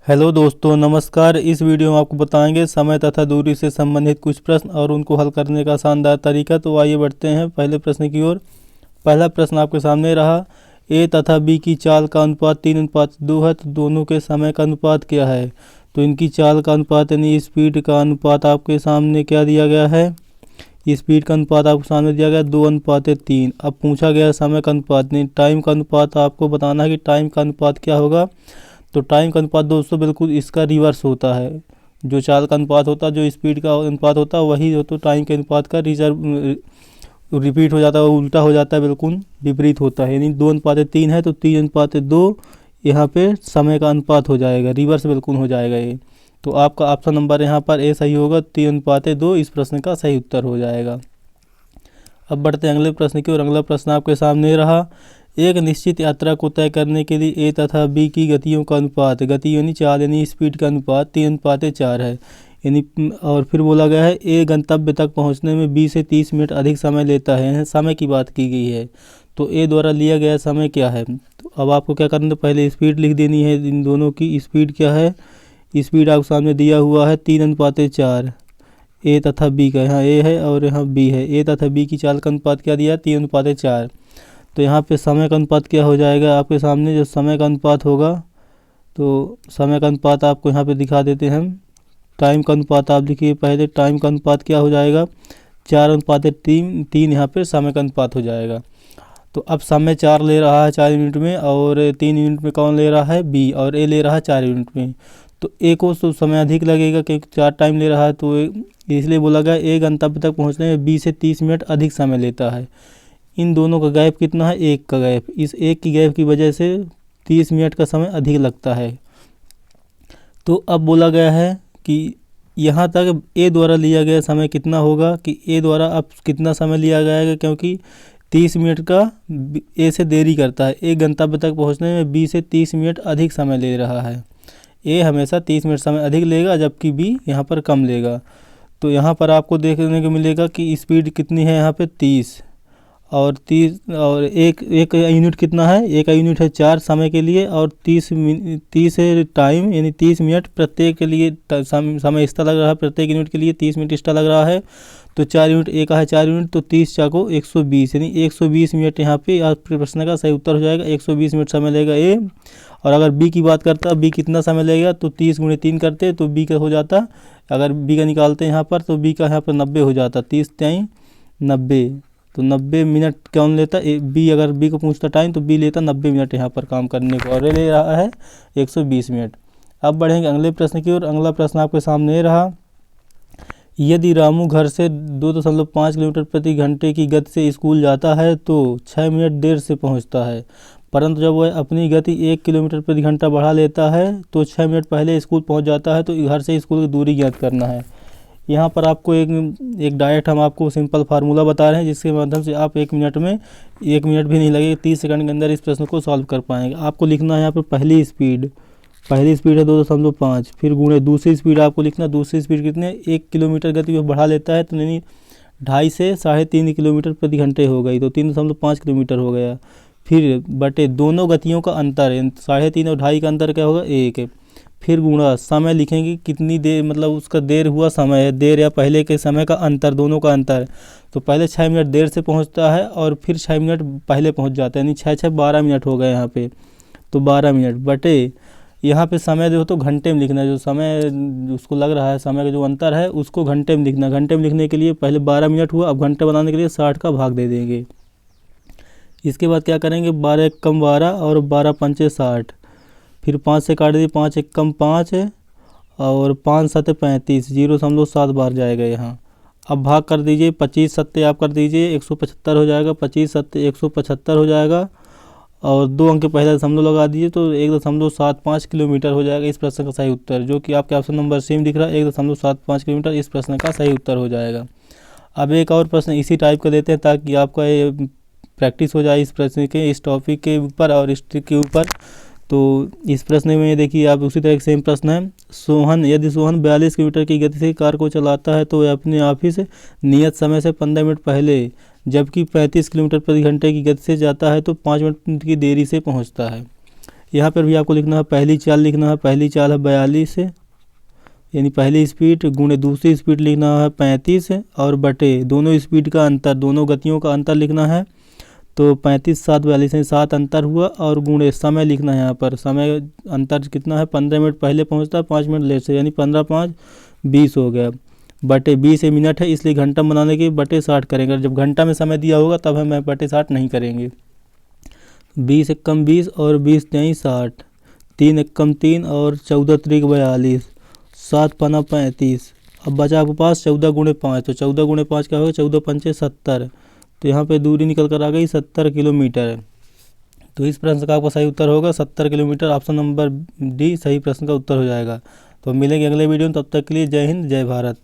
Hello दोस्तों, नमस्कार। इस वीडियो में आपको बताएंगे समय तथा दूरी से संबंधित कुछ प्रश्न और उनको हल करने का शानदार तरीका। तो आइए बढ़ते हैं पहले प्रश्न की ओर। पहला प्रश्न आपके सामने रहा, ए तथा बी की चाल का अनुपात 3:2 है, तो दोनों के समय का अनुपात क्या है। तो इनकी चाल का अनुपात यानी स्पीड का अनुपात आपके सामने क्या दिया गया है। स्पीड का अनुपात आपके सामने दिया गया 2:3। अब पूछा गया समय का अनुपात नहीं, टाइम का अनुपात आपको बताना है कि टाइम का अनुपात क्या होगा। तो टाइम का अनुपात दोस्तों बिल्कुल इसका रिवर्स होता है। जो चाल का अनुपात होता है, जो स्पीड का अनुपात होता है, वही हो तो टाइम के अनुपात का रिपीट हो जाता है, उल्टा हो जाता है, बिल्कुल विपरीत होता है। यानी 2:3 है तो 3:2 यहाँ पे समय का अनुपात हो जाएगा, रिवर्स बिल्कुल हो जाएगा ये। तो आपका ऑप्शन नंबर यहाँ पर ए सही होगा, 3:2 इस प्रश्न का सही उत्तर हो जाएगा। अब बढ़ते हैं अगले प्रश्न की ओर। अगला प्रश्न आपके सामने रहा, एक निश्चित यात्रा को तय करने के लिए ए तथा बी की गतियों का अनुपात, गति यानी चाल यानी स्पीड का अनुपात 3:4 है। यानी और फिर बोला गया है ए गंतव्य तक पहुंचने में 20 से 30 मिनट अधिक समय लेता है। यहाँ समय की बात की गई है, तो ए द्वारा लिया गया समय क्या है। तो अब आपको क्या करना है, पहले स्पीड लिख देनी है। इन दोनों की स्पीड क्या है, स्पीड आपके सामने दिया हुआ है 3:4 ए तथा बी का। यहाँ ए है और यहाँ बी है। ए तथा बी की चाल का अनुपात क्या दिया है, 3:4। तो यहाँ पे समय का अनुपात क्या हो जाएगा आपके सामने, जो समय का अनुपात होगा, तो समय का अनुपात आपको यहाँ पे दिखा देते हैं हम। टाइम का अनुपात आप लिखिए पहले, टाइम का अनुपात क्या हो जाएगा 4:3 यहाँ पे समय का अनुपात हो जाएगा। तो अब समय 4 ले रहा है 4 यूनिट में, और 3 यूनिट में कौन ले रहा है, बी, और ए ले रहा है 4 यूनिट में। तो ए को तो समय अधिक लगेगा क्योंकि 4 टाइम ले रहा है, तो इसलिए बोला गया ए गंतव्य तक पहुँचने में 20 से 30 मिनट अधिक समय लेता है। इन दोनों का गैप कितना है, एक का गैप। इस एक की गैप की वजह से 30 मिनट का समय अधिक लगता है। तो अब बोला गया है कि यहाँ तक ए द्वारा लिया गया समय कितना होगा, कि ए द्वारा अब कितना समय लिया गया है, क्योंकि 30 मिनट का ए से देरी करता है। ए गंतव्य तक पहुँचने में 20 से 30 मिनट अधिक समय ले रहा है। ए हमेशा 30 मिनट समय अधिक लेगा, जबकि बी यहाँ पर कम लेगा। तो यहाँ पर आपको देखने को मिलेगा कि स्पीड कितनी है यहाँ पे 30, और 30 और एक यूनिट कितना है, एक यूनिट है 4 समय के लिए, और 30 है टाइम यानी 30 मिनट प्रत्येक के लिए समय एक्स्ट्रा लग रहा है, प्रत्येक यूनिट के लिए 30 मिनट एक्स्ट्रा लग रहा है। तो 4 यूनिट एक है 4 यूनिट, तो 30 चाको 120 यानी 120 मिनट यहाँ पे आपके प्रश्न का सही उत्तर हो जाएगा। 120 मिनट समय लेगा ए। और अगर बी की बात करता, बी कितना समय लेगा, तो 30 × 3 करते तो बी का हो जाता, अगर बी का निकालते यहाँ पर तो बी का यहाँ पर 90 हो जाता, 30 टाइम 90, तो 90 मिनट कौन लेता, बी। अगर बी को पूछता टाइम तो बी लेता 90 मिनट यहाँ पर काम करने को, और ले रहा है 120 मिनट। अब बढ़ेंगे अगले प्रश्न की ओर। अगला प्रश्न आपके सामने रहा, यदि रामू घर से 2.5 किलोमीटर प्रति घंटे की गति से स्कूल जाता है तो 6 मिनट देर से पहुँचता है, परंतु जब वह अपनी गति 1 किलोमीटर प्रति घंटा बढ़ा लेता है तो 6 मिनट पहले स्कूल पहुँच जाता है। तो घर से स्कूल की दूरी ज्ञात करना है। यहाँ पर आपको एक डायरेक्ट हम आपको सिंपल फार्मूला बता रहे हैं, जिसके माध्यम से आप 1 मिनट में, 1 मिनट भी नहीं लगेगा, 30 सेकंड के अंदर इस प्रश्न को सॉल्व कर पाएंगे। आपको लिखना है यहाँ पर पहली स्पीड है 2.5, फिर गुणे दूसरी स्पीड आपको लिखना, दूसरी स्पीड कितने 1 किलोमीटर गति में बढ़ा लेता है, तो यानी 2.5 से 3.5 किलोमीटर प्रति घंटे हो गई, तो 3.5 किलोमीटर हो गया। फिर बटे दोनों गतियों का अंतर, 3.5 और 2.5 का अंतर क्या होगा 1। फिर गुणा समय लिखेंगे कितनी देर, मतलब उसका देर हुआ समय है, देर या पहले के समय का अंतर, दोनों का अंतर। तो पहले 6 मिनट देर से पहुंचता है और फिर 6 मिनट पहले पहुंच जाता है, यानी 6 12 मिनट हो गए यहाँ पे। तो 12 मिनट बटे यहाँ पे समय जो तो घंटे में लिखना है, जो समय उसको लग रहा है समय का जो अंतर है उसको घंटे में लिखना। घंटे में लिखने के लिए पहले 12 मिनट हुआ, अब घंटे बनाने के लिए 60 का भाग दे देंगे। इसके बाद क्या करेंगे, 12 × 1 = 12 और 12 × 5 = 60, फिर 5 से काट दिए, 5 × 1 = 5 और 5 × 7 = 35, 0.7 बार जाएगा यहाँ। अब भाग कर दीजिए, 25 × 7 आप कर दीजिए 175 हो जाएगा, 25 × 7 175 हो जाएगा, और 2 अंक के पहले दशमलव लगा दीजिए तो 1.75 किलोमीटर हो जाएगा इस प्रश्न का सही उत्तर, जो कि आपके ऑप्शन नंबर सी में दिख रहा है। 1.75 किलोमीटर इस प्रश्न का सही उत्तर हो जाएगा। अब एक और प्रश्न इसी टाइप का देते हैं ताकि आपका ये प्रैक्टिस हो जाए इस प्रश्न के, इस टॉपिक के ऊपर और इस ट्रिक के ऊपर। तो इस प्रश्न में देखिए आप उसी तरह सेम प्रश्न है, यदि सोहन 42 किलोमीटर की गति से कार को चलाता है तो वह अपने ऑफिस नियत समय से 15 मिनट पहले, जबकि 35 किलोमीटर प्रति घंटे की गति से जाता है तो 5 मिनट की देरी से पहुंचता है। यहाँ पर भी आपको लिखना है, पहली चाल लिखना है, पहली चाल है 42 है, यानी पहली स्पीड गुणे दूसरी स्पीड लिखना है 35 है, और बटे दोनों स्पीड का अंतर, दोनों गतियों का अंतर लिखना है। तो 35 7 42 है, 7 अंतर हुआ, और गुणे समय लिखना है। यहाँ पर समय अंतर कितना है, 15 मिनट पहले पहुँचता है, 5 मिनट लेट से, यानी 15 5 20 हो गया। बटे 20 ये मिनट है, इसलिए घंटा बनाने के बटे 60 करेंगे। जब घंटा में समय दिया होगा तब हम बटे 60 नहीं करेंगे। 20 एकम 20 और 20 नहीं 60, 3 एकम 3 और 14 त्रिक 42, 7 पना 35। अब बचा आपके पास 14 गुणे 5, तो 14 गुणे 5 क्या होगा, 14 पंचे 70। तो यहाँ पे दूरी निकल कर आ गई 70 किलोमीटर। तो इस प्रश्न का आपका सही उत्तर होगा 70 किलोमीटर। ऑप्शन नंबर डी सही प्रश्न का उत्तर हो जाएगा। तो मिलेंगे अगले वीडियो में, तब तक के लिए जय हिंद जय भारत।